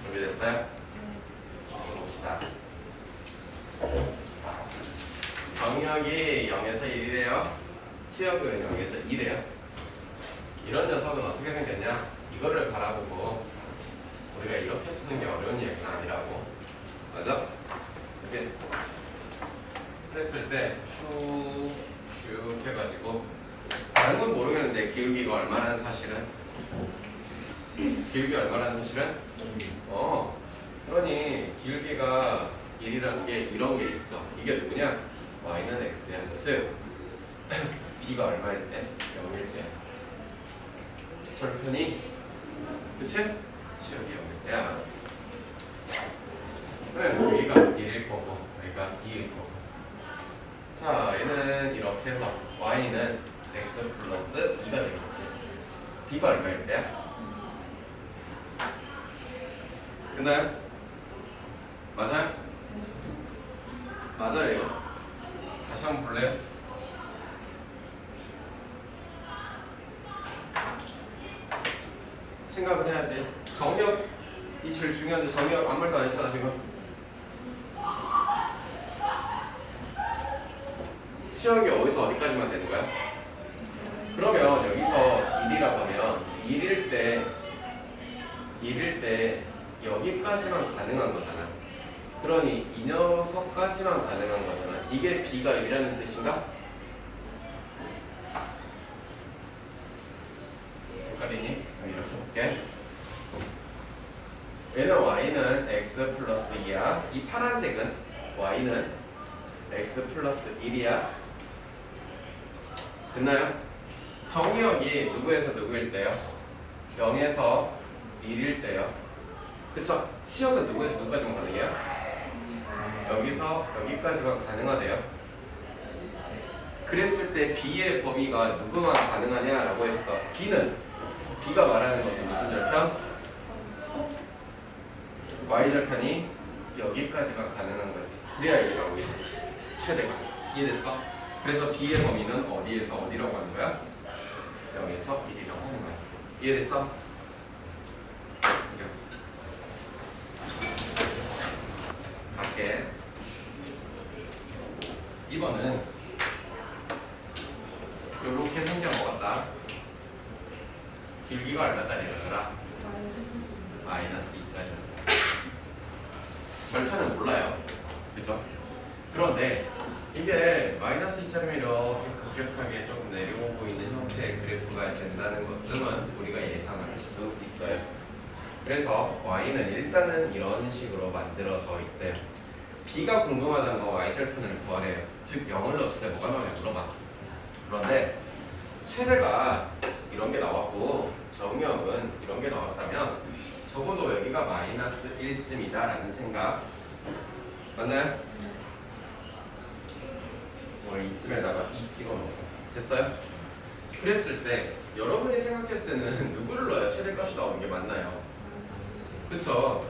준비됐어요? 봅시다. 정역이 0에서 1이래요. 치역은 0에서 2래요. 이런 녀석은 어떻게 생겼냐? 이거를 바라보고 우리가 이렇게 쓰는 게 어려운 얘기는 아니라고. 맞아? 그치? 그랬을 때 슉 해가지고 다른 건 모르겠는데 기울기가 얼마라는 사실은? 기울기 얼마라는 사실은? 그러니 기울기가 1이라는 게 이런 게 있어. 이게 누구냐? y는 x야. 즉 b가 얼마일 때? 0일 때. 절편이 그치? 치역이 0일 때야. 그래 여기가 1일 거고 여기가 2일 거고. 자 얘는 이렇게 해서 y는 x 플러스 2가 되겠지. b가 얼마일 때야? 끝나요? 맞아요? 맞아요. 다시 한번 볼래요? 생각을 해야지. 정역이 제일 중요한데 정역 아무 말도 안 했잖아 지금. 치역이 어디서 어디까지만 되는 거야? 그러면 여기서 1이라고 하면 1일 때 여기까지만 가능한 거잖아. 그러니 이 녀석까지만 가능한 거잖아. 이게 b가 1이라는 뜻인가? 헷갈리니? 이렇게 볼게. 얘는 y는 x 플러스 2야. 이 파란색은 y는 x 플러스 1이야. 됐나요? 정역이 누구에서 누구일 때요? 0에서 1일 때요. 그쵸? 치역은 누구에서 누구까지만 가능해요? 여기서 여기까지만 가능하대요. 그랬을 때 b의 범위가 누구만 가능하냐라고 했어. b가 말하는 것은 무슨 절편? y절편이 여기까지가 가능한 거지. 그래야 이라고 했지. 최대가. 이해됐어? 그래서 b의 범위는 어디에서 어디라고 하는 거야? 0에서 1이라고 하는 거야. 이해됐어? 갈게. 2번은 요렇게 생겨먹었다. 길기가 얼마짜리라더라? 마이너스 2짜리. 절편은 몰라요. 그죠? 그런데 이게 마이너스 2짜리면 이렇게 급격하게 조금 내려오고 있는 형태의 그래프가 된다는 것쯤은 우리가 예상할 수 있어요. 그래서 y는 일단은 이런 식으로 만들어져 있대요. b가 궁금하다는 거 y절편을 구하래요. 즉 0을 넣었을 때 뭐가 나오냐 물어봐. 그런데 최대가 이런 게 나왔고 정역은 이런 게 나왔다면 적어도 여기가 마이너스 1쯤이다 라는 생각 맞나요? 이쯤에다가 2 찍어놓고 됐어요? 그랬을 때 여러분이 생각했을 때는 누구를 넣어야 최대값이 나오는 게 맞나요? 그쵸?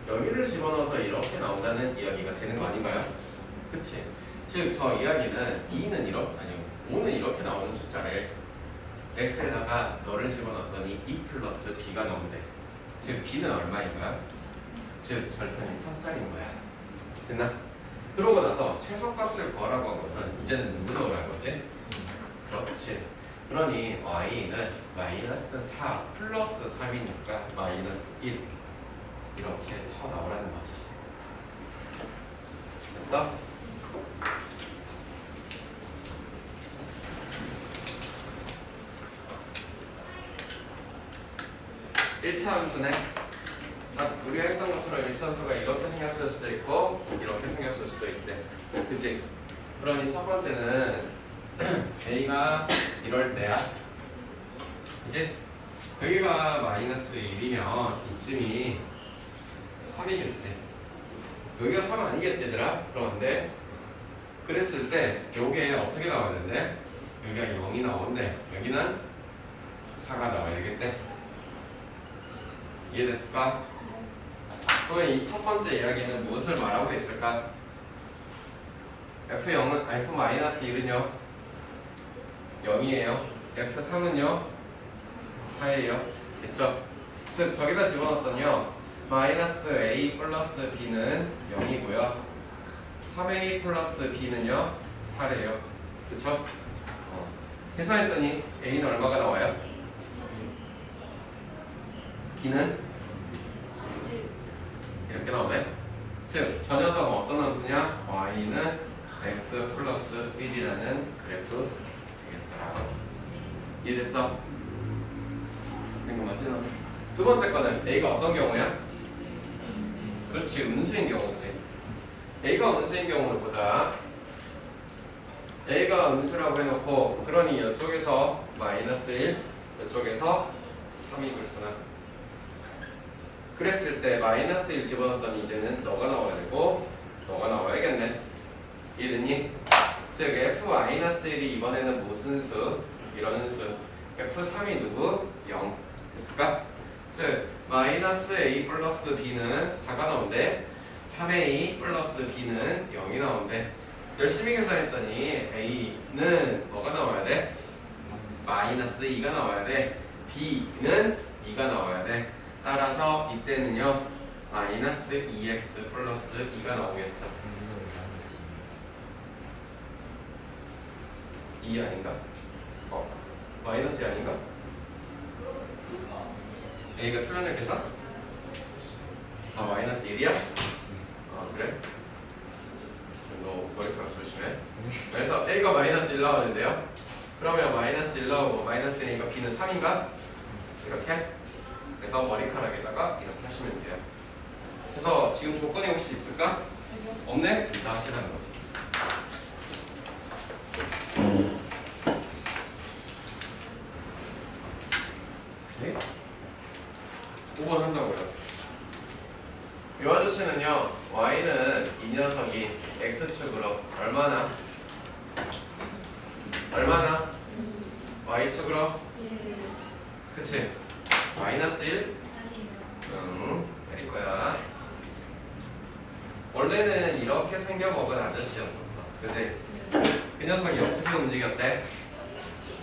여기를 집어넣어서 이렇게 나온다는 이야기가 되는 거 아닌가요? 그치? 즉 저 이야기는 2는 이렇게 아니요 5는 이렇게 나오는 숫자를 x에다가 너를 집어넣었더니 2 플러스 b가 나온대. 즉 b는 얼마인 거야? 즉 절편이 3짜리인 거야. 됐나? 그러고 나서 최소값을 구하라고 한 것은 이제는 누구 넣으라는 거지? 그렇지. 그러니 y는 마이너스 4 플러스 3이니까 마이너스 1 이렇게 쳐 나오라는 거지. 됐어? (1차) 함수네. 우리가 했던 것처럼 1차 함수가 이렇게 생겼을 수도 있고 이렇게 생겼을 수도 있대. 그치? 그러니 첫 번째는 a가 이럴 때야. 이제 여기가 마이너스 1이면 이쯤이 3이겠지. 여기가 3 아니겠지 얘들아? 그런데 그랬을 때 요게 어떻게 나와야 되는데? 여기가 0이 나오는데 여기는 4가 나와야 되겠대. 이해됐을까? 그러면 이 첫 번째 이야기는 무엇을 말하고 있을까? F0은 F-1은요 0이에요. F3은요 4예요. 됐죠? 즉 저기다 집어넣었더니요 마이너스 A 플러스 B는 0이고요 3A 플러스 B는요 4래요. 그쵸? 계산했더니 A는 얼마가 나와요? B는 이렇게 나오네. 즉, 저 녀석은 어떤 함수냐? y는 x 플러스 1이라는 그래프 되겠다. 이해됐어? 된 거 맞지? 두 번째 거는 a가 어떤 경우야? 그렇지, 음수인 경우지. a가 음수인 경우를 보자. a가 음수라고 해놓고 그러니 이쪽에서 마이너스 1, 이쪽에서 3이 그렇구나. 그랬을 때 마이너스 1 집어넣었더니 이제는 너가 나와야 되고 너가 나와야겠네. 이해됐니? 즉 f-1이 이번에는 무슨 수? 이런 수. f3이 누구? 0. 됐을까? 즉 마이너스 a 플러스 b는 4가 나온대. 3a 플러스 b는 0이 나온대. 열심히 계산했더니 a는 뭐가 나와야 돼? 마이너스 2가 나와야 돼. b는 2가 나와야 돼. 따라서 이때는요 마이너스 2x 플러스 2가 나오겠죠. 2 아닌가? 마이너스 2 아닌가? a가 틀렸네 계산? 마이너스 1이야? 그래? 너 머리카락 조심해. 그래서 a가 마이너스 1 나오는데요 그러면 마이너스 1 나오고 마이너스 1이니까 b는 3인가? 이렇게? 그래서 머리카락에다가 이렇게 하시면 돼요. 그래서 지금 조건이 혹시 있을까? 없네? 다 하시라는 거지. 네? 5번 한다고요. 이 아저씨는요 y는 이 녀석이 x축으로 얼마나? y축으로? 그치? 마이너스 1? 내릴 거야. 원래는 이렇게 생겨먹은 아저씨였었어. 그치? 그 녀석이 어떻게 움직였대?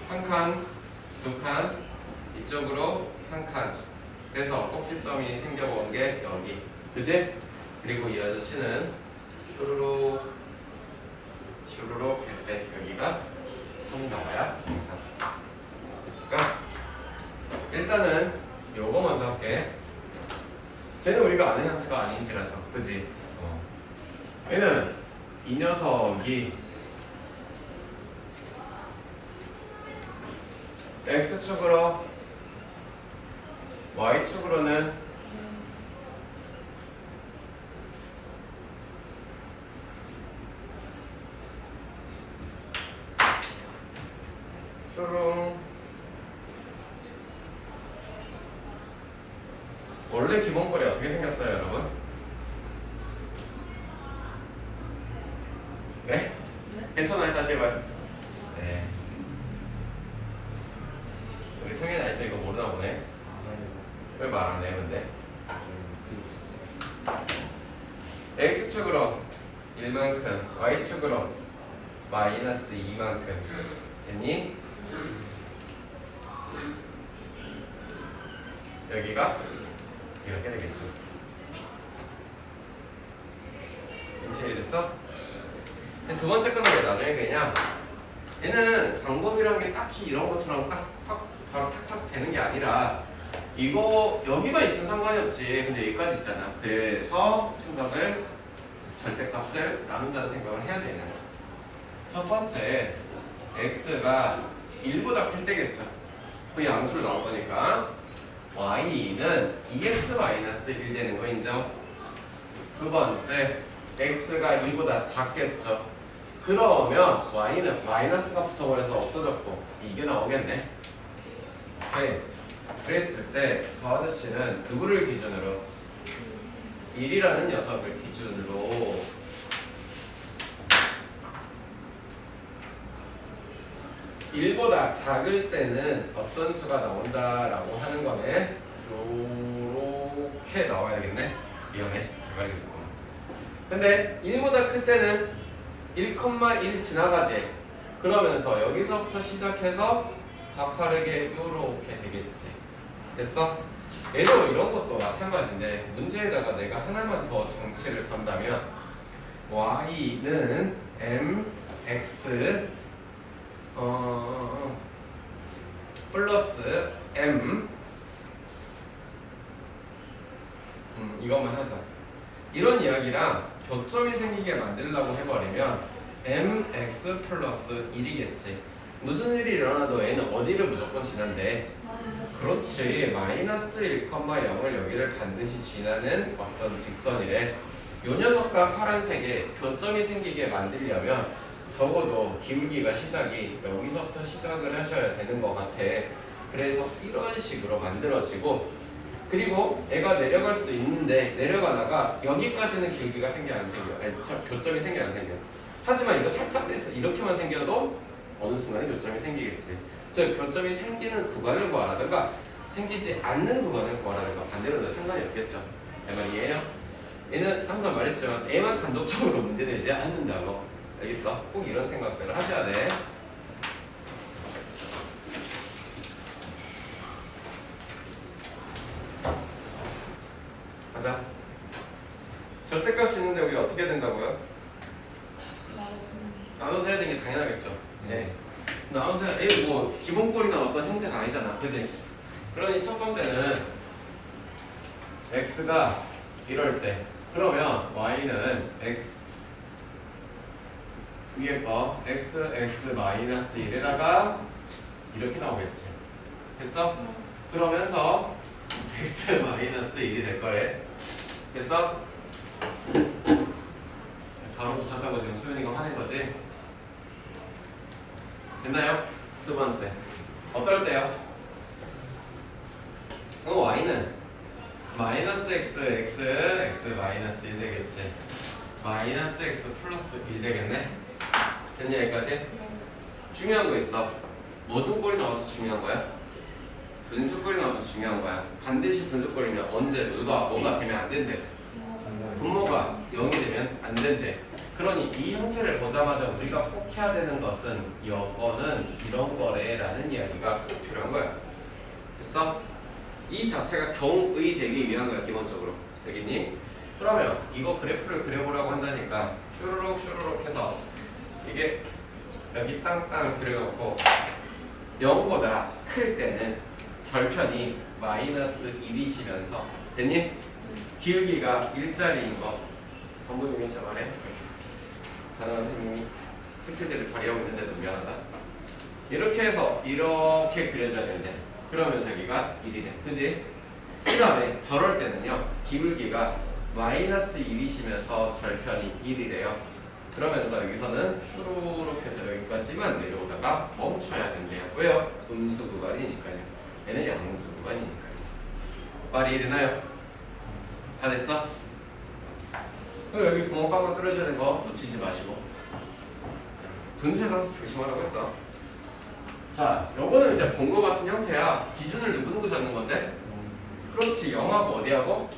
한 칸, 두 칸, 이쪽으로 한 칸. 그래서 꼭지점이 생겨먹은 게 여기. 그치? 그리고 이 아저씨는 슈루룩 했대. 여기가 3이 나와야 정상. 됐을까? 일단은 요거 먼저 할게. 쟤는 우리가 아는 형태가 아닌지라서, 그지? 얘는 이 녀석이 x축으로 y축으로는 슈룽 원래 기본꼴이 어떻게 생겼어요, 여러분? 네? 괜찮아요? 다시 해봐요. 네. 우리 성현이 아직도 이거 모르나 보네. 왜 말 안 해, 근데? x축으로 1만큼, y축으로 마이너스 2만큼. 됐니? 여기가 이렇게 되겠죠. 됐어? 두 번째 거는 나중에 그냥 얘는 방법이란 게 딱히 이런 것처럼 바로 탁탁 되는 게 아니라 이거 여기만 있으면 상관이 없지. 근데 여기까지 있잖아. 그래서 생각을 절대값을 나눈다는 생각을 해야 되는 거야. 첫 번째 x가 1보다 클 때겠죠. 그 양수로 나올 거니까 y는 2x-1 되는 거 인정? 두 번째 x가 1보다 작겠죠. 그러면 y는 마이너스가 붙어버려서 없어졌고 이게 나오겠네. 오케이. 그랬을 때 저 아저씨는 누구를 기준으로? 1이라는 녀석을 기준으로 1보다 작을 때는 어떤 수가 나온다라고 하는 거네. 요렇게 나와야겠네. 위험해. 대가리가 있었구나. 근데 1보다 클 때는 1,1 지나가지. 그러면서 여기서부터 시작해서 가파르게 요렇게 되겠지. 됐어? 얘도 이런 것도 마찬가지인데 문제에다가 내가 하나만 더 장치를 건다면 y는 mx 플러스 m 이것만 하자. 이런 이야기랑 교점이 생기게 만들려고 해버리면 mx 플러스 1이겠지. 무슨 일이 일어나도 얘는 어디를 무조건 지난대? 그렇지. 마이너스 1,0을 여기를 반드시 지나는 어떤 직선이래. 요 녀석과 파란색에 교점이 생기게 만들려면 적어도 기울기가 시작이 여기서부터 시작을 하셔야 되는 것 같아. 그래서 이런 식으로 만들어지고, 그리고 애가 내려갈 수도 있는데 내려가다가 여기까지는 기울기가 생겨 안 생겨? 아니, 교점이 생겨 안 생겨? 하지만 이거 살짝 돼서 이렇게만 생겨도 어느 순간에 교점이 생기겠지. 즉 교점이 생기는 구간을 구하라든가 생기지 않는 구간을 구하라든가 반대로는 상관이 없겠죠. 내 말이에요? 얘는 항상 말했지만 애만 단독적으로 문제되지 않는다고. 알겠어? 꼭 이런 생각들을 하셔야 돼. 가자. 절대값이 있는데 우리 어떻게 된다고요? 나눠서 해야 되는 게 당연하겠죠. 네. 나눠서 해야 뭐 기본꼴이나 어떤 형태가 아니잖아. 그지? 그러니 첫 번째는 x가 이럴 때 그러면 y는 x 위에 거 x-1에다가 이렇게 나오겠지. 됐어? 그러면서 x-1이 될 거래. 됐어? 바로 붙였다고 지금 소연이가 화낸 거지? 됐나요? 두 번째. 어떨 때요? y는 마이너스 x 마이너스 1 되겠지. 마이너스 x 플러스 1 되겠네. 됐냐 여기까지? 중요한 거 있어. 무슨 꼴이 나와서 중요한 거야? 분수꼴이 나와서 중요한 거야. 반드시 분수꼴이면 언제 뭐가 되면 안 된대. 분모가 0이 되면 안 된대. 그러니 이 형태를 보자마자 우리가 꼭 해야 되는 것은 이거는 이런 거래라는 이야기가 꼭 필요한 거야. 됐어? 이 자체가 정의 되기 위한 거야. 기본적으로. 되겠니? 그러면 이거 그래프를 그려보라고 한다니까 슈루룩 해서 이게 여기 땅땅 그려놓고 0보다 클 때는 절편이 마이너스 1이시면서 됐니? 기울기가 일자리인 거 전부님이 진짜 말해. 다른 선생님이 스킬들을 발휘하고 있는데도 미안하다. 이렇게 해서 이렇게 그려져야 된대. 그러면서 여기가 1이 돼. 그지? 그 다음에 저럴 때는요 기울기가 마이너스 1이시면서 절편이 1이래요. 그러면서 여기서는 슈루룩 해서 여기까지만 내려오다가 멈춰야 된대요. 왜요? 음수 구간이니까요. 얘는 양수 구간이니까요. 말이 되나요? 다 됐어? 그럼 여기 구멍 빵빵 뚫어져야 되는 거 놓치지 마시고 분수에서 조심하라고 했어. 자, 요거는 이제 본 거 같은 형태야. 기준을 누구 잡는 건데? 그렇지. 0하고 어디하고?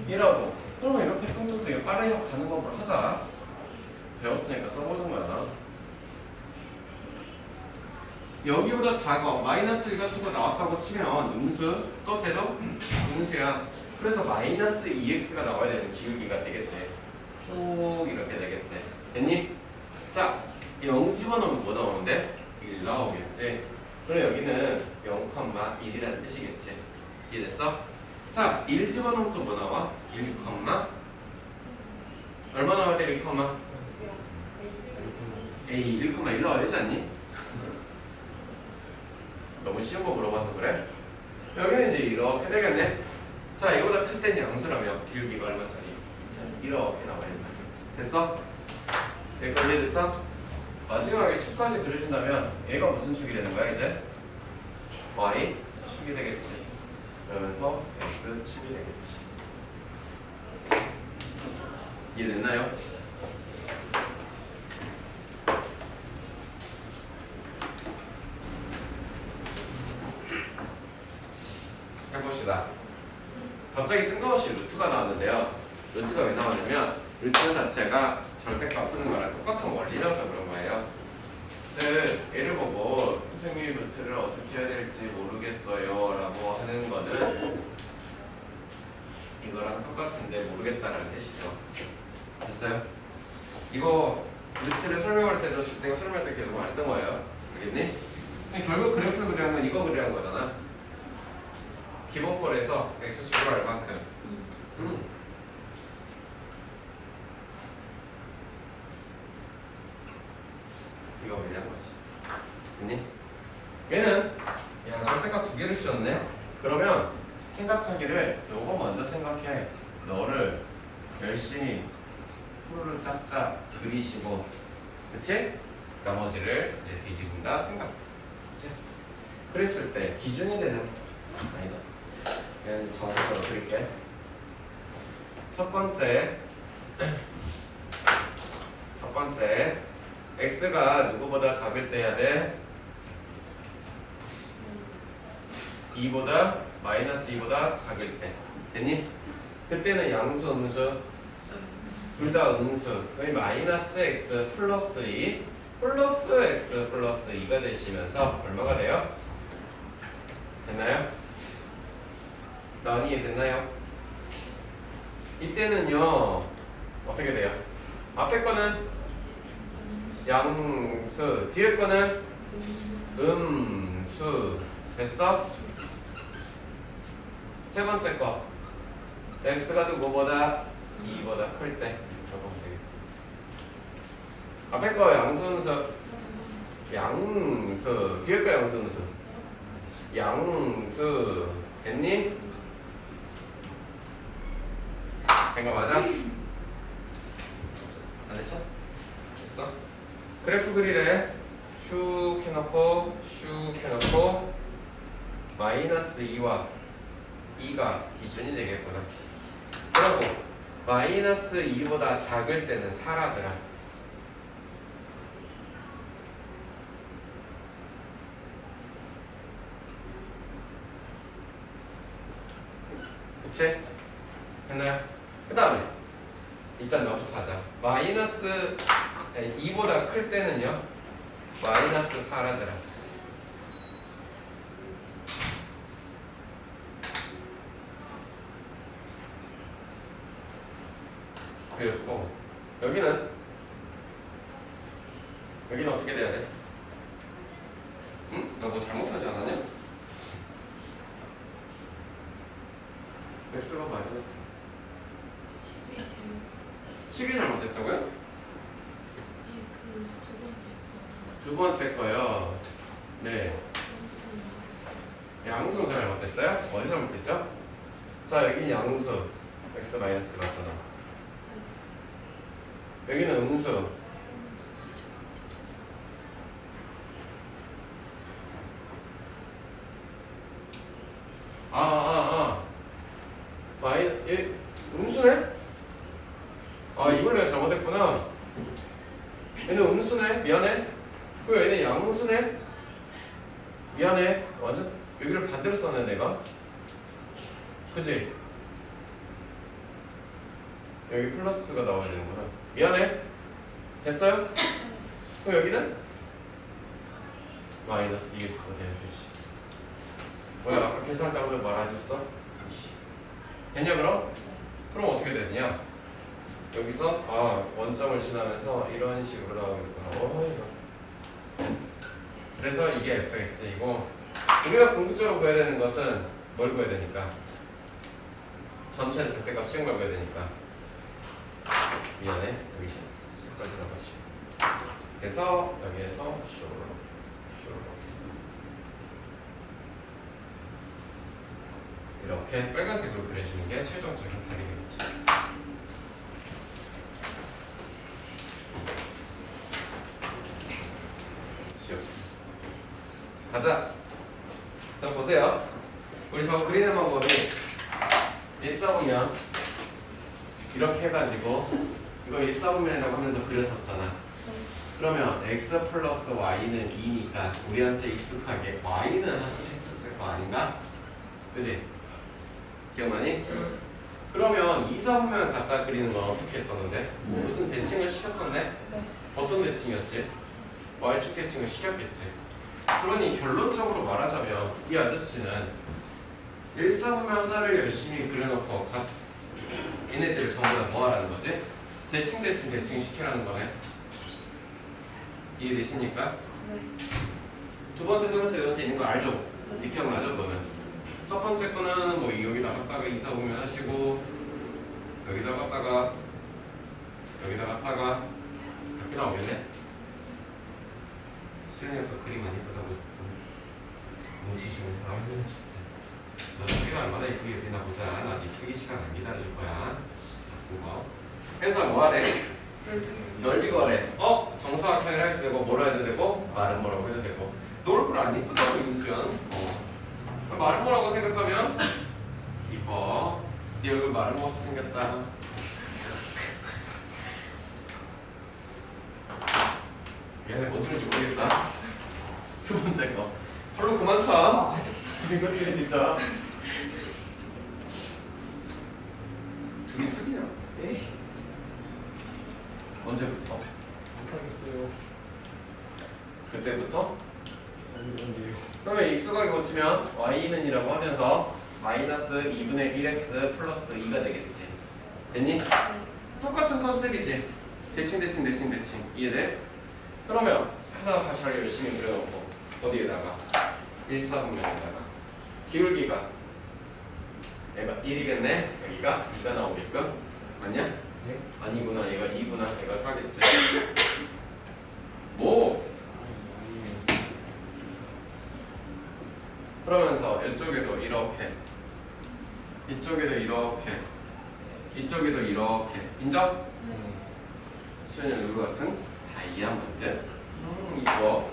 1하고. 그러면 이렇게 뚱뚱뚱 빠르게 가는 법을 하자. 배웠으니까 써보는 거야. 여기보다 작아. 마이너스 1 같은 거 나왔다고 치면 음수, 또 쟤도 음수야. 그래서 마이너스 2x가 나와야 되는 기울기가 되겠대. 쭉 이렇게 되겠대. 됐니? 자, 0 집어넣으면 뭐 나오는데? 1 나오겠지. 그럼 여기는 0,1이라는 뜻이겠지. 이해됐어? 자, 1 집어넣으면 또 뭐 나와? 1, 얼마 나와야 돼? 1, A 1,1 나와야 되지 않니? 너무 쉬운 거 물어봐서 그래? 여기는 이제 이렇게 되겠네. 자, 이거보다 클 땐 양수라면 비율비가 얼마짜리? 이렇게 나와야 된다. 됐어? 여기까지 이해됐어? 마지막에 축까지 그려준다면 얘가 무슨 축이 되는 거야 이제? Y 축이 되겠지. 그러면서 X 축이 되겠지. 이해됐나요? 해봅시다. 갑자기 뜬금없이 루트가 나왔는데요. 루트가 왜 나왔냐면 루트 자체가 절대값 푸는 거랑 똑같은 원리라서 그런 거예요. 즉 얘를 보고 선생님이 루트를 어떻게 해야 될지 모르겠어요 라고 하는 거는 이거랑 똑같은데 모르겠다라는 뜻이죠. 됐어요? 이거 루트를 설명할 때도 내가 설명할 때 계속 말했던 거예요. 알겠니? 결국 그래프를 그려야 하는 건 이거 그려야 한 거잖아. 기본꼴에서 x축으로 할 만큼 이거 그려야 한 거지. 됐니? 얘는 야 절대값 2개를 씌웠네? 그러면 생각하기를 요거 먼저 생각해. 너를 열심히 프로를 짝짝 그리시고 그치? 나머지를 이제 뒤집은다 생각. 그치? 그랬을 때 기준이 되는 아니다. 그냥 정해서 그릴게. 첫 번째 x가 누구보다 작을 때 해야 돼? 2보다 마이너스 2보다 작을 때. 됐니? 그때는 양수 음수 둘 다 음수. 그럼 마이너스 x 플러스 2 플러스 x 플러스 2가 되시면서 얼마가 돼요? 됐나요? 나은이 이해됐나요? 이때는요 어떻게 돼요? 앞에 거는 양수 뒤에 거는 음수. 됐어? 세 번째 거 x가 누구보다 2보다 클 때 적으면 되겠다. 앞에 거 양수 양수 뒤에 거 양수 양수 됐니? 된 거 맞아? 안 됐어? 됐어? 그래프 그리래. 슉 해놓고 마이너스 2와 2가 기준이 되겠구나. 그리고 마이너스 2보다 작을 때는 사라더라. 그치? 됐나요? 그 다음에 일단 너부터 하자. 마이너스 2보다 클 때는요 마이너스 4라더라. 그렇고 여기는 어떻게 돼야 돼? 응? 너 뭐 잘못하지 않았냐? x가 마이너스 10이 잘못했다고요? 네, 그 두 번째 거요. 네. 양수가 잘못됐어요? 어디 잘못됐죠? 자 여기는 양수 x 마이너스 맞잖아. 여기는 음수 얘 음수네? 아 이걸 내가 잘못했구나. 얘는 음수네. 미안해. 그리고 얘는 양수네. 미안해. 완전 여기를 반대로 썼네 내가. 그치? 여기 플러스가 나와야 되는구나. 미안해. 됐어요? 그럼 여기는 마이너스 2x가 돼야 되지. 뭐야 아까 계산할 때 말 안 해줬어? 됐냐 그럼? 그럼 어떻게 되느냐? 여기서 원점을 지나면서 이런 식으로 나오겠구나. 이거. 그래서 이게 fx이고 우리가 궁극적으로 구해야 되는 것은 뭘 구해야 되니까? 전체 절대값 식을 구해야 되니까. 미안해. 여기 색깔 들어가시고. 그래서 여기에서 쇼로 이렇게 빨간색으로 그려지는 게 최종적인 답이 되겠지. 가자. 자 보세요. 우리 저 그리는 방법이 일사분면 이렇게 해가지고 이거 일사분면이라고 하면서 그렸었잖아. 그러면 x 플러스 y는 2니까 우리한테 익숙하게 y는 했었을 거 아닌가? 그지? 기억나니? 그러면 이사분면을 갖다 그리는 건 어떻게 했었는데? 무슨 대칭을 시켰었네? 네. 어떤 대칭이었지? y축 대칭을 시켰겠지. 그러니 결론적으로 말하자면 이 아저씨는 일사분면 하나를 열심히 그려놓고 얘네들을 전부 다 뭐 하라는 거지? 대칭 시키라는 거네. 이해되십니까? 네. 두 번째, 세 번째, 네 번째 있는 거 알죠? 기억나죠? 너는? 첫 번째 거는 뭐 여기다 갖다가 이사분면 하시고 여기다 갖다가 이렇게 나오겠네? 수현이가 더 그림 안 이쁘다고 뭉치시고 진짜 너 수리가 얼마나 이쁘게 그리나 보자. 나 네 필기 시간 안 기다려줄 거야. 그거 해서 뭐 하래? 넓이고 하래. 정사각형을 해도 되고 뭐라 해도 되고 말은 뭐라고 해도 되고 너 얼굴 안 이쁘다고 임수연. 말은 뭐라고 생각하면 이뻐. 네 얼굴 말은 못이 생겼다. 미안해 뭔 소리인지 모르겠다. 두 번째 거 얼른 그만 차. 이거 진짜 둘이 사귀냐? 에이. 언제부터? 안 사겠어요. 그때부터? 언제요? 그러면 익수각이 고치면 y는 이라고 하면서 마이너스 2분의 1x 플러스 2가 되겠지. 됐니? 똑같은 컨셉이지. 대칭 이해돼? 그러면 하나 다시 열심히 그려놓고 어디에다가 1사분면에다가 기울기가 얘가 1이겠네. 여기가 2가 나오게끔. 맞냐? 네? 아니구나. 얘가 2구나. 얘가 4겠지. 뭐? 그러면서 이쪽에도 이렇게 이쪽에도 이렇게 이쪽에도 이렇게 인정? 네. 수현이 얼굴 같은 다이아몬드 이거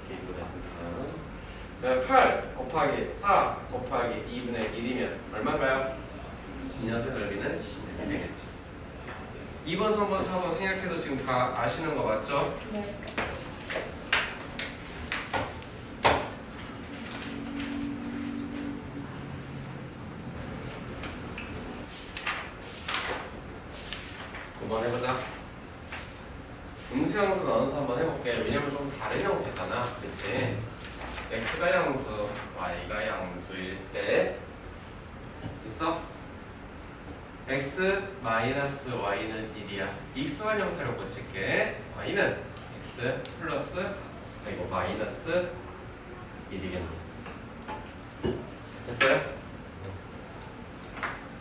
이거다 진짜. 8 곱하기 4 곱하기 2분의 1이면 얼마인가요? 이 녀석 넓이는 16이 되겠죠. 2번, 3번, 4번 생각해도 지금 다 아시는 거 맞죠? 네. 한번 해보자. 음수양수 나눠서 한번 해볼게. 왜냐면 좀 다른 형태잖아. 그치? x가 양수, y가 양수일 때 있어? x 마이너스 y는 1이야. 익수한 형태로 고칠게. y는 x 플러스 마이너스 1이겠네. 됐어요?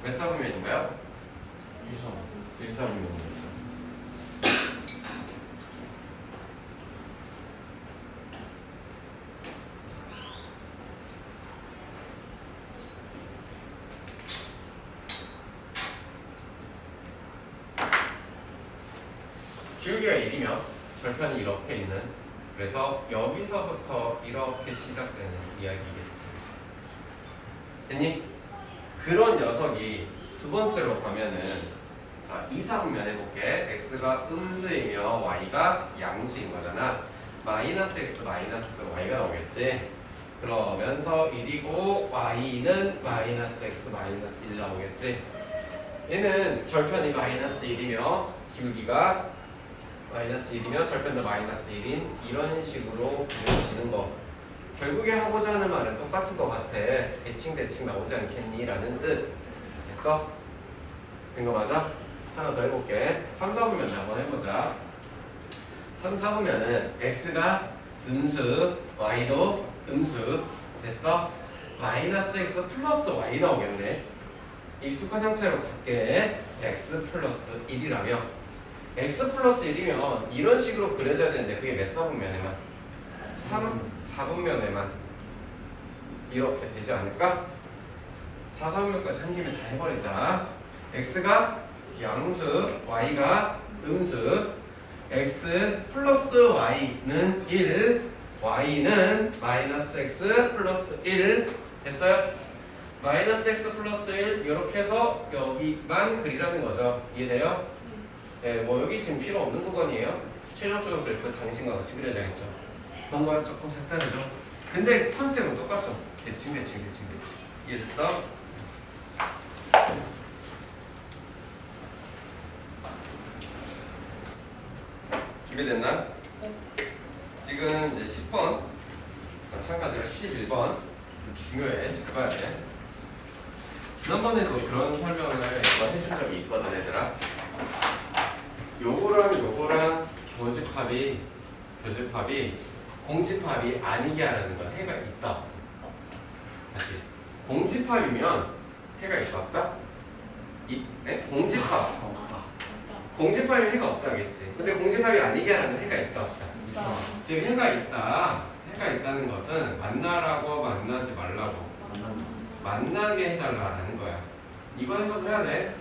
몇 사분면인가요? 1사분면이죠. 기울기가 1이면 절편이 이렇게 있는, 그래서 여기서부터 이렇게 시작되는 이야기겠지. 됐니? 그런 녀석이 두 번째로 가면은, 자, 이사분면 해볼게. x가 음수이며 y가 양수인 거잖아. 마이너스 x 마이너스 y가 나오겠지. 그러면서 1이고 y는 마이너스 x 마이너스 1 나오겠지. 얘는 절편이 마이너스 1이며 기울기가 마이너스 1이며 절편도 마이너스 1인 이런 식으로 그려지는 거. 결국에 하고자 하는 말은 똑같은 거 같아. 대칭 나오지 않겠니? 라는 뜻. 됐어? 된 거 맞아? 하나 더 해볼게. 3, 4분면 한번 해보자. 3, 4분면은 x가 음수, y도 음수 됐어? 마이너스 x 플러스 y 나오겠네. 익숙한 형태로 갈게. x 플러스 1이라며 x 플러스 1이면 이런 식으로 그려져야 되는데 그게 몇 사분면에만? 3, 4분면에만 이렇게 되지 않을까? 4, 4분면까지 한 김에 다 해버리자. x가 양수, y가 음수. x 플러스 y는 1, y는 마이너스 x 플러스 1 됐어요? 마이너스 x 플러스 1 이렇게 해서 여기만 그리라는 거죠. 이해돼요? 네, 뭐 여기 지금 필요 없는 구간이에요. 최종적으로 그래프 당신과 같이 그려져야겠죠. 뭔가 조금 색다르죠. 근데 컨셉은 똑같죠. 대칭. 이해됐어? 준비됐나? 네. 지금 이제 10번 마찬가지로 11번 중요해. 잘 봐야 돼. 지난번에도 그런 설명을 내가 해준 적이 있거든 얘들아. 요거랑 교집합이 공집합이 아니게 하라는 건 해가 있다. 다시 공집합이면 해가 있다 없다? 네? 공집합 맞다. 공집합이 해가 없다겠지. 근데 공집합이 아니게 하라는 해가 있다 없다. 맞다. 지금 해가 있다는 것은 만나라고 만나지 말라고 만나게 해달라는 거야. 이거 해석을 해야 돼.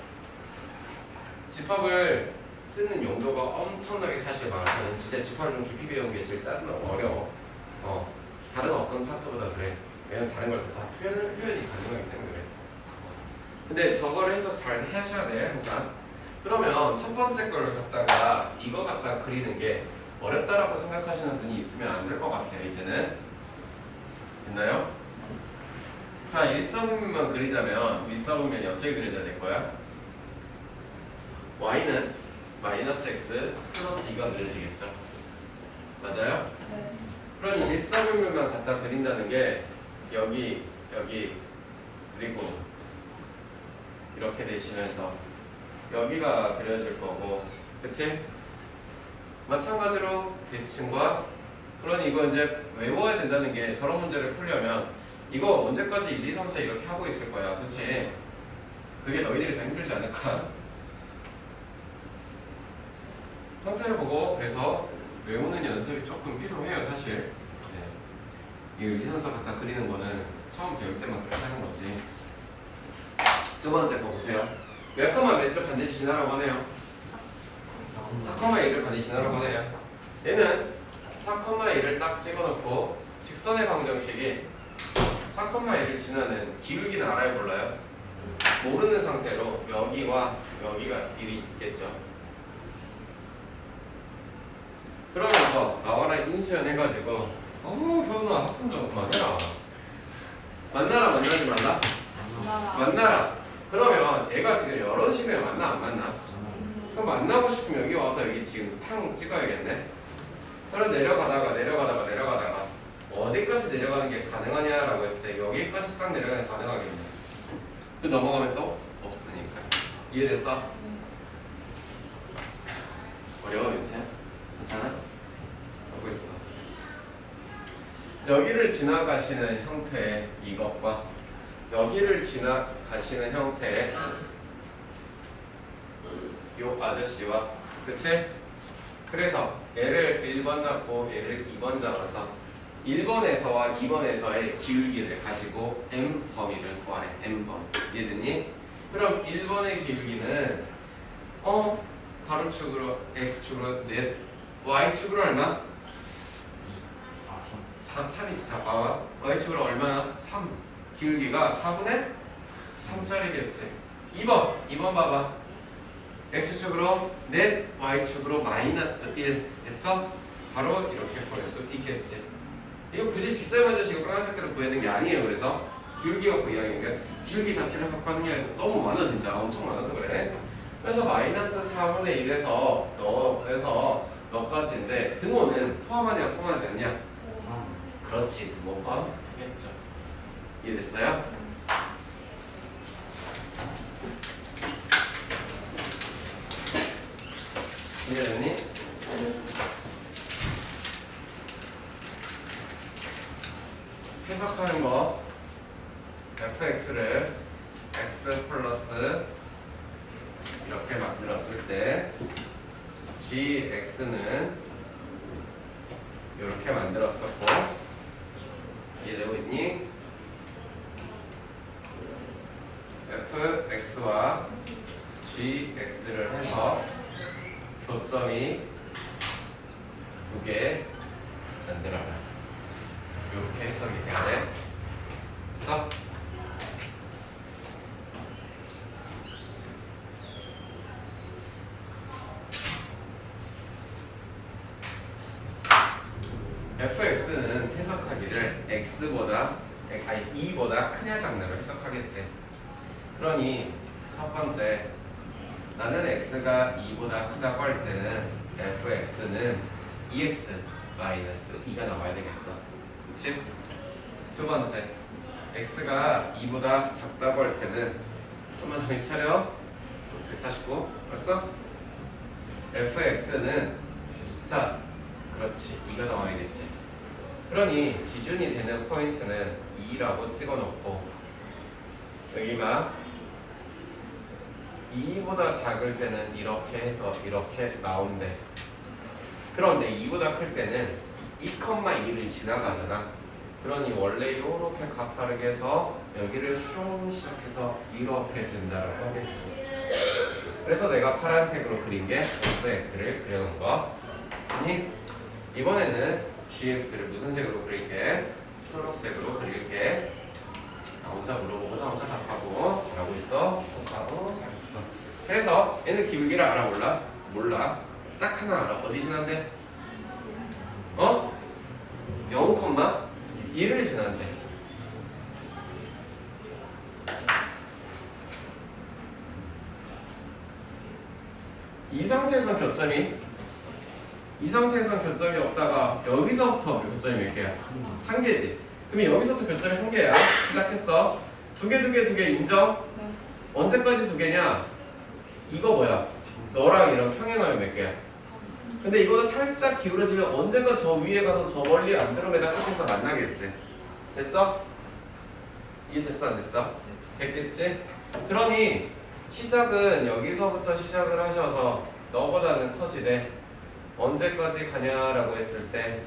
집합을 쓰는 용도가 엄청나게 사실 많거든. 진짜 집합을 좀 깊이 배우는 게 제일 짜증나고 어려워. 다른 어떤 파트보다 그래. 왜냐면 다른 걸 다 표현이 가능하기 때문에 그래. 근데 저걸 해석 잘 하셔야 돼 항상. 그러면 첫 번째 걸 갖다가 이거 갖다가 그리는 게 어렵다라고 생각하시는 분이 있으면 안 될 것 같아요. 이제는 됐나요? 자, 일사분면만 그리자면 일사분면이 어떻게 그려져야 될 거야? y는 마이너스 x 플러스 2가 그려지겠죠. 맞아요? 네. 그러니 일사분면만 갖다 그린다는 게 여기 그리고 이렇게 되시면서 여기가 그려질 거고, 그치? 마찬가지로 대칭과, 그러니 이거 이제 외워야 된다는 게 저런 문제를 풀려면 이거 언제까지 1, 2, 3, 4 이렇게 하고 있을 거야. 그치? 그게 너희들이 더 힘들지 않을까? 형태를 보고 그래서 외우는 연습이 조금 필요해요, 사실. 네. 이 1, 2, 3, 4 갖다 그리는 거는 처음 배울 때만 그렇게 하는 거지. 두 번째 거 보세요. 몇 컴마 몇을 반드시 지나라고 하네요. 4,1을 반드시 지나라고 하네요. 얘는 4,1을 딱 찍어놓고 직선의 방정식이 4,1을 지나는 기울기는 알아요, 몰라요? 모르는 상태로 여기와 여기가 1이 있겠죠. 그러면서 나와라 인수연 해가지고 현우아 하품 좀 그만해라. 만나라 만나지 말라? 만나라. 그러면 얘가 지금 여러 식으로 만나 안 만나? 그럼 만나고 싶으면 여기 와서 여기 지금 탕 찍어야겠네. 그럼 내려가다가 어디까지 내려가는 게 가능하냐라고 했을 때 여기까지 딱 내려가는 게 가능하겠네. 그 넘어가면 또 없으니까. 이해됐어? 어려워 윤채야? 괜찮아? 하고 있어. 여기를 지나가시는 형태의 이것과 여기를 지나가시는 형태의 요 아저씨와, 그치? 그래서 얘를 1번 잡고 얘를 2번 잡아서 1번에서와 2번에서의 기울기를 가지고 m 범위를 구하래. m 범위. 이해되니? 그럼 1번의 기울기는 가로축으로 x축으로 넷, y축으로 얼마? 3이지. 자, 봐봐. y축으로 얼마나? 3. 기울기가 4분의 3짜리겠지. 2번 봐봐. x축으로 넷, y축으로 마이너스 1 됐어? 바로 이렇게 볼 수 있겠지. 이거 굳이 직설반전식으로 빨간색대로 구해야 게 아니에요. 그래서 기울기 갖고 이야기하는 게 기울기 자체를 갖고 하는 게 아니고 너무 많아. 진짜 엄청 많아서 그래. 그래서 마이너스 4분의 1에서 너까지인데 등호는 포함하냐 포함하지 않냐? 그렇지. 등호 포함하겠죠. 이해됐어요? 이해됐니? 해석하는 거 fx를 x 플러스 이렇게 만들었을 때 gx는 이렇게 만들었었고 이해되고 있니? fx와 gx를 해서 교점이 2개 만들어라. 이렇게 해석이 돼야 돼. 써? fx는 해석하기를 x보다 2보다 크냐 작냐로 해석하겠지. 그러니 첫 번째 나는 x가 2보다 크다고 할 때는 fx는 2x 마이너스 2가 나와야 되겠어. 그치? 두 번째 x가 2보다 작다고 할 때는 좀만 정신 차려. 149 벌써? fx는 자 그렇지 2가 나와야겠지. 그러니 기준이 되는 포인트는 2라고 찍어놓고 여기가 2보다 작을 때는 이렇게 해서 이렇게 나온대. 그런데 2보다 클 때는 2,2를 지나가잖아. 그러니 원래 이렇게 가파르게 해서 여기를 슝 시작해서 이렇게 된다라고 하겠지. 그래서 내가 파란색으로 그린 게 fx를 그려놓은 거. 아니 이번에는 gx를 무슨 색으로 그릴게? 초록색으로 그릴게. 나 혼자 물어보고 나 혼자 답하고 잘하고 있어. 똑바로 잘했어. 그래서 얘는 기울기를 알아 몰라? 몰라. 딱 하나 알아. 어디 지난대? 0,1을 지난대. 이 상태에서 교점이 없다가 여기서부터 교점이 몇 개야? 한 개지. 그럼 여기서부터 교점이 한 개야. 시작했어. 두 개 인정? 네. 언제까지 두 개냐? 이거 뭐야? 너랑 이랑 평행하면 몇 개야? 근데 이거는 살짝 기울어지면 언젠가 저 위에 가서 저 멀리 안드로메다 끝에서 만나겠지. 됐어? 이해됐어 안 됐어? 됐겠지? 그러니 시작은 여기서부터 시작을 하셔서 너보다는 커지되 언제까지 가냐라고 했을 때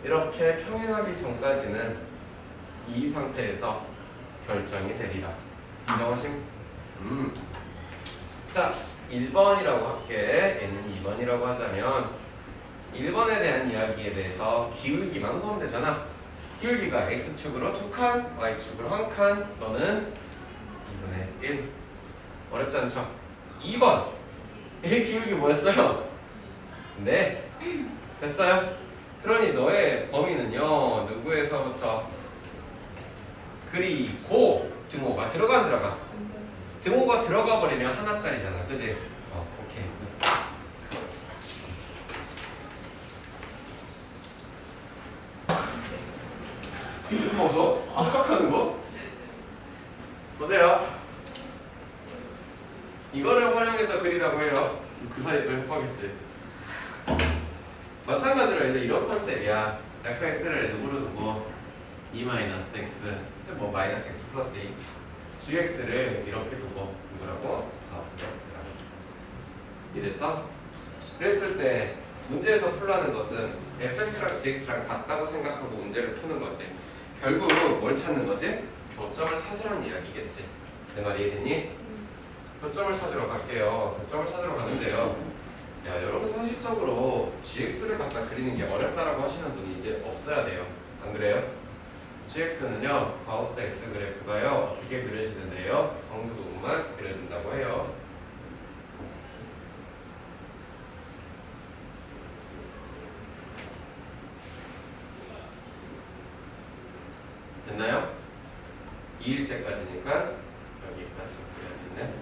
이렇게 평행하기 전까지는 이 상태에서 결정이 되리라. 인정하심? 자 1번이라고 할게. 얘는 2번이라고 하자면 1번에 대한 이야기에 대해서 기울기만 구하면 되잖아. 기울기가 x축으로 2칸, y축으로 1칸, 너는 2분의 1. 어렵지 않죠? 2번 이 기울기 뭐였어요? 네 됐어요? 그러니 너의 범위는요 누구에서부터 그리고 등호가 들어가 안 들어가? 등호가 들어가 버리면 하나짜리잖아, 그지? 오케이. 이거 보소? 깜빡하는 거? 보세요. 이거를 활용해서 그리라고 해요. 그 사이에 또 협박했지. 마찬가지로 얘도 이런 컨셉이야. fx를 누구로 두고 2-x, 뭐 -x 플러스 2 gx를 이렇게 두고 누구라고? 값 x라고. 이래서 그랬을 때 문제에서 풀라는 것은 fx랑 gx랑 같다고 생각하고 문제를 푸는 거지. 결국 뭘 찾는 거지? 교점을 찾으라는 이야기겠지. 내 말 이해됐니? 교점을 찾으러 갈게요. 교점을 찾으러 가는데요. 야, 여러분 상식적으로 gx를 갖다 그리는 게 어렵다라고 하시는 분이 이제 없어야 돼요. 안 그래요? gx는요, 가우스 x 그래프가요, 어떻게 그려지는데요? 정수 부분만 그려진다고 해요. 됐나요? 2일 때까지니까 여기까지 그려야겠네.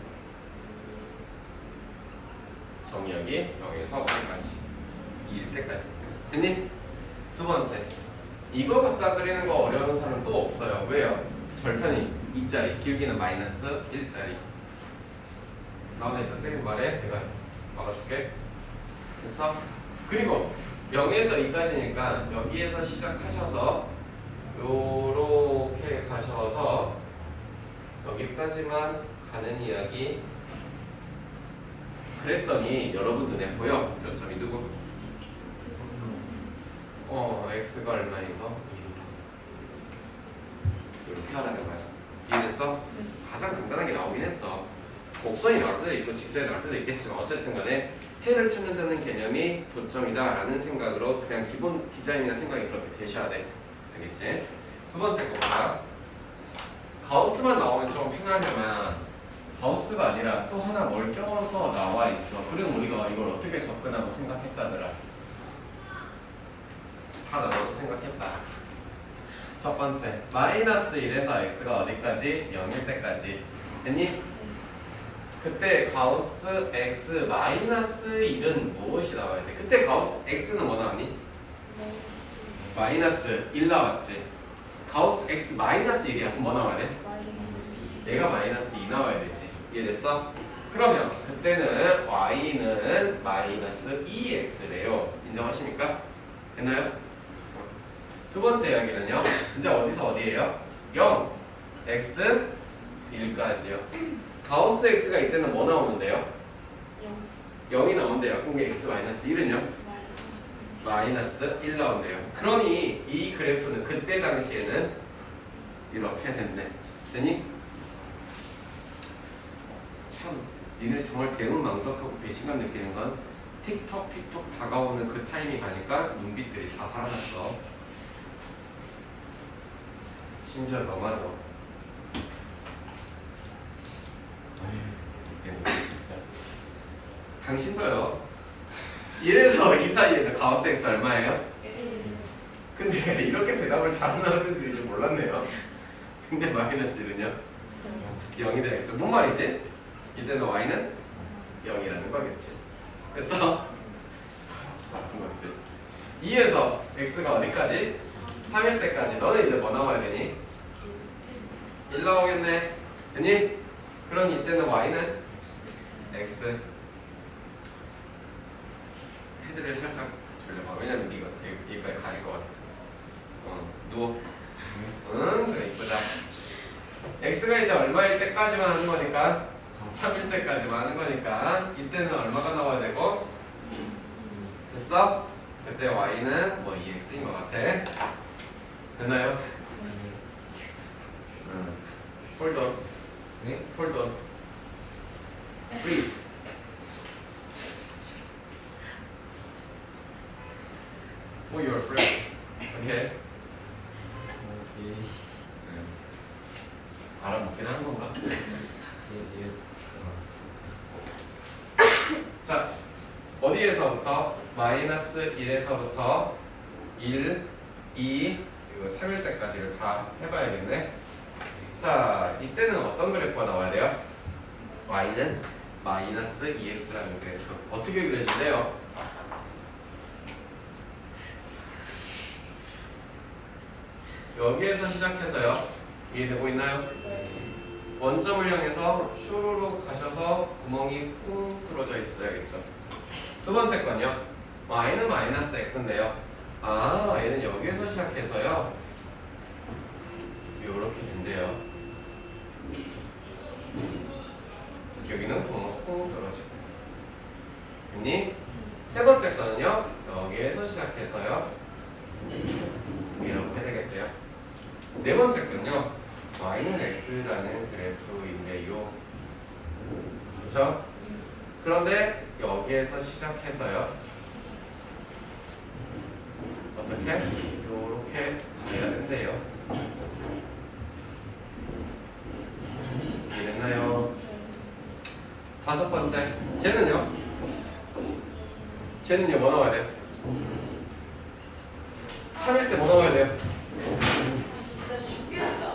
정의역이 0에서 5까지 2일 때까지. 됐니? 두 번째, 이거 갖다 그리는 거 어려운 사람 또 없어요. 왜요? 절편이 2짜리, 길기는 -1짜리. 나오다 일단 때린 말에 내가 막아줄게. 됐어? 그리고 0에서 2까지니까 여기에서 시작하셔서 요렇게 가셔서 여기까지만 가는 이야기. 그랬더니 여러분 눈에 보여? 몇 점이 누구? x가 얼마인 거? 이렇게 하라는 거야. 이해됐어? 가장 간단하게 나오긴 했어. 곡선이 나올 때도 있고 직선이 나올 때도 있겠지만 어쨌든 간에 해를 찾는다는 개념이 도점이다 라는 생각으로 그냥 기본 디자인이나 생각이 그렇게 되셔야 돼. 알겠지? 두 번째 거보다 가우스만 나오면 좀 편하려면 가우스가 아니라 또 하나 뭘 껴서 나와 있어. 그럼 우리가 이걸 어떻게 접근하고 생각했다더라. 다 너도 생각했다. 첫 번째 마이너스 1에서 x가 어디까지? 0일 때까지. 됐니? 그때 가우스 x 마이너스 1은 무엇이 나와야 돼? 그때 가우스 x는 뭐 나왔니? 마이너스 1 나왔지. 가우스 x 마이너스 1이야. 그럼 뭐 나와야 돼? 얘가 마이너스 2 나와야 되지. 이해됐어? 그러면 그때는 y는 마이너스 2x래요. 인정하십니까? 됐나요? 두 번째 이야기는요. 이제 어디서 어디예요? 0, x, 1까지요. 가우스 x가 이때는 뭐 나오는데요? 0이 나온대요. 그럼 x 마이너스 1은요? 마이너스 1 나온대요. 그러니 이 그래프는 그때 당시에는 이렇게 됐네. 되니? 참 니네 정말 배운 망덕하고 배신감 느끼는 건 틱톡 틱톡 다가오는 그 타이밍 가니까 눈빛들이 다 사라졌어. 심지어 너마저. 진짜. 당신도요. 1에서 2 사이에는 가우스 x 얼마예요? 근데 이렇게 대답을 잘하는 학생들이 좀 몰랐네요. 근데 마이너스 1은요? 0이 되겠죠. 뭔 말이지? 이때는 y는 0이라는 거겠지. 그래서 나쁜 것들. 2에서 x가 어디까지? 3일 때까지. 너는 이제 뭐 나와야 되니? 1 나오겠네. 됐니? 그럼 이때는 y는 x. 헤드를 살짝 돌려봐. 왜냐면 네가 여기까지 가릴 것 같아서. 누워. 그래 이쁘다. x가 이제 얼마일 때까지만 하는 거니까 3일 때까지만 하는 거니까 이때는 얼마가 나와야 되고 됐어? 그때 y는 뭐 2x인 것 같아. 됐나요? Hold on. 네? Hold on. Please. For your friend. Okay. 오케이. 알아먹긴 하는 건가? 예, 예스. 자, 어디에서부터? 마이너스 1에서부터 1, 2, 그리고 3일 때까지를 다 해봐야겠네. 자, 이때는 어떤 그래프가 나와야 돼요? y는 마이너스 2x라는 그래프. 어떻게 그려질래요? 여기에서 시작해서요. 이해되고 있나요? 원점을 향해서 슈루룩 가셔서 구멍이 쿵 뚫어져 있어야겠죠. 두 번째 건요. y는 마이너스 x인데요. 얘는 여기에서 시작해서요. 요렇게 된대요. 여기는 구멍 쿵 뚫어지고. 됐니? 세 번째 거는요. 여기에서 시작해서요. 이렇게 되겠대요. 네 번째 건요. y는 x라는 그래프인데요. 그렇죠? 그런데 여기에서 시작해서요. 어떻게? 요렇게 가야 된대요. 이해됐나요? 다섯 번째. 쟤는요 뭐 나와야 돼요? 3일 때 뭐 나와야 돼요? 나 죽겠다.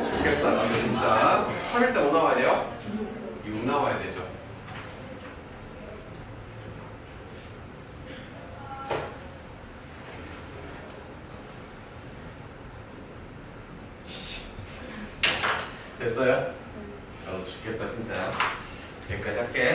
죽겠다. 나도 진짜 3일 때 뭐 나와야 돼요? 6 나와야 되죠. 됐어요? 나도 죽겠다 진짜. 여기까지 할게.